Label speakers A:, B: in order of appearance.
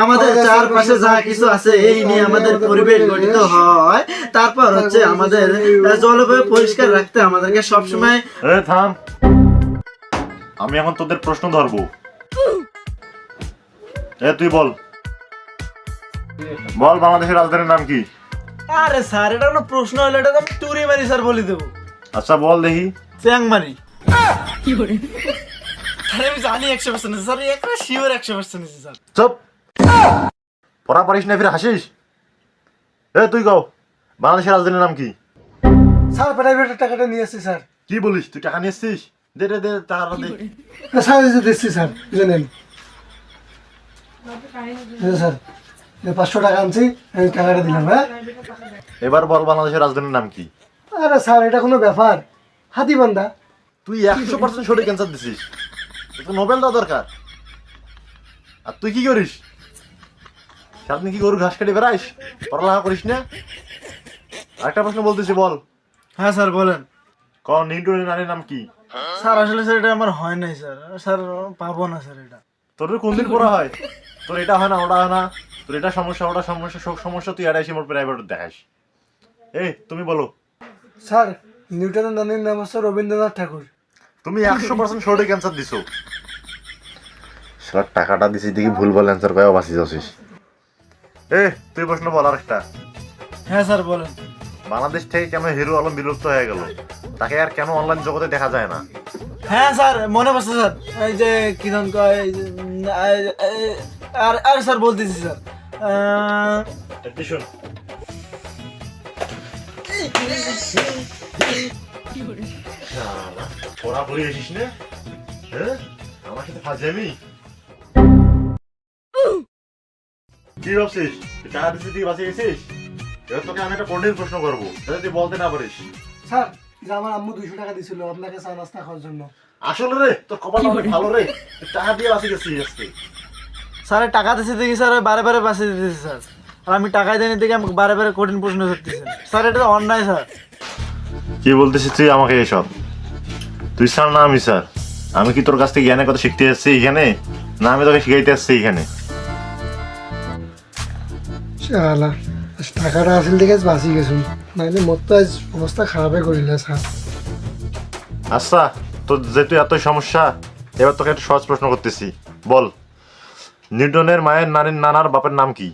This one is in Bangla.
A: আমাদের চারপাশে যা কিছু আছে এই নিয়ে আমাদের পরিবেশ গঠিত হয়। তারপর হচ্ছে আমাদের জলবায়ু পরিষ্কার রাখতে আমাদেরকে সবসময়
B: থাম, আমি এখন তোদের প্রশ্ন ধরবো। তুই বল বাংলাদেশের রাজধানীর নাম কি?
A: আরে স্যার এটা কোনো প্রশ্ন হলো? এটা তো আমি টুরি মারি স্যার বলে দেবো।
B: আচ্ছা বল দেখি।
A: চিয়াংমারি। আরে আমি জানি 100% স্যার, একটা শিওর 100% স্যার।
B: চুপ, পড়া পারিস না ফিরে হাসিস। তুই কও বাংলাদেশের রাজধানীর নাম কি?
C: স্যার প্রাইভেটের টাকাটা নিয়ে আসছি স্যার।
B: কি বলিস, তুই টাকা নিয়ে এসছিস? দে টাকাটা দে।
C: স্যার এই যে দিচ্ছি স্যার, নেন স্যার, 500 টাকা আনছি, এই টাকাটা দিলাম। হ্যাঁ
B: এবার বল বাংলাদেশের রাজধানীর নাম কি?
C: আরে স্যার এটা কোনো ব্যাপার? হাতিবান্ধা।
B: তুই 100% সঠিক অ্যান্সার দিছিস, তোকে নোবেল দেওয়া দরকার। আর তুই কি করিস? সারাদিন কি গরু ঘাস কেটে বেড়াইস, পড়ালেখা করিস না? আরেকটা প্রশ্ন বলতেছি, বল।
A: হ্যাঁ স্যার বলেন।
B: নিউটনের নারীর নাম কি?
A: স্যার আসলে স্যার এটা আমার হয় নাই স্যার, স্যার পাবো না স্যার এটা।
B: তোর কোন দিন পড়া হয়? তোর এটা হয় না, ওটা হয় না, তোর এটা সমস্যা, ওটা সমস্যা, সব সমস্যা তুই এড়াইছি মোট প্রাইভেট দেখাস। তুমি বলো।
C: স্যার নিউটনের নানির নাম হচ্ছে রবীন্দ্রনাথ ঠাকুর।
B: তুমি 100% সঠিক অ্যান্সার দিছো। সারা টাকাটা দিছি দেখি ভুল বল অ্যান্সার কয়ও বাঁচি যাচ্ছিস। তুই প্রশ্ন বল আরেকটা।
A: হ্যাঁ স্যার বলেন।
B: বাংলাদেশ থেকে কেন হিরো আলম বিলুপ্ত হয়ে গেল? তাকে আর কেন অনলাইন জগতে দেখা যায় না?
A: হ্যাঁ স্যার মনে পড়ছে স্যার, এই যে কি নাম কয়, আর স্যার বলতেছি স্যার।
B: শোন, পড়াপড়ি এসিস না, আমার সাথে ফাজলামি কি ভাবছিস? তুই টাকা দিচ্ছিস, তুই বাঁচিয়ে গেছিস। এবার তোকে আমি একটা কঠিন প্রশ্ন করবো, যাতে তুই বলতে না পারিস।
C: স্যার যে আমার আম্মু 200 টাকা দিছিল আপনাকে চা নাস্তা খাওয়ার জন্য।
B: আসলে রে তোর কপালটা অনেক ভালো রে, তুই টাকা দিয়ে বাঁচিয়ে গেছিস আজকে।
A: স্যার টাকা দিচ্ছে দেখি স্যার বারে বারে বাঁচে দিতেছে স্যার, আর আমি টাকাই দেয়নি দেখে আমাকে বারে বারে কঠিন প্রশ্ন করতেছেন স্যার, এটা তো অন্যায় স্যার।
B: কি বলতেছিস তুই আমাকে এসব? তুই স্যার না আমি স্যার? আমি কি তোর কাছ থেকে জ্ঞানের কথা শিখতে আসছি এখানে, না আমি তোকে শিখাইতে আসছি এখানে?
C: শালা টাকাটা আসল থেকে বাঁচি গেছুন, নাইলে মোর তো আজ অবস্থা খারাপই করিলে স্যার।
B: আচ্ছা তোর যেহেতু এতই সমস্যা, এবার তোকে একটা সহজ প্রশ্ন করতেছি, বল নিউটনের মায়ের নারীর নানার বাপের নাম কি?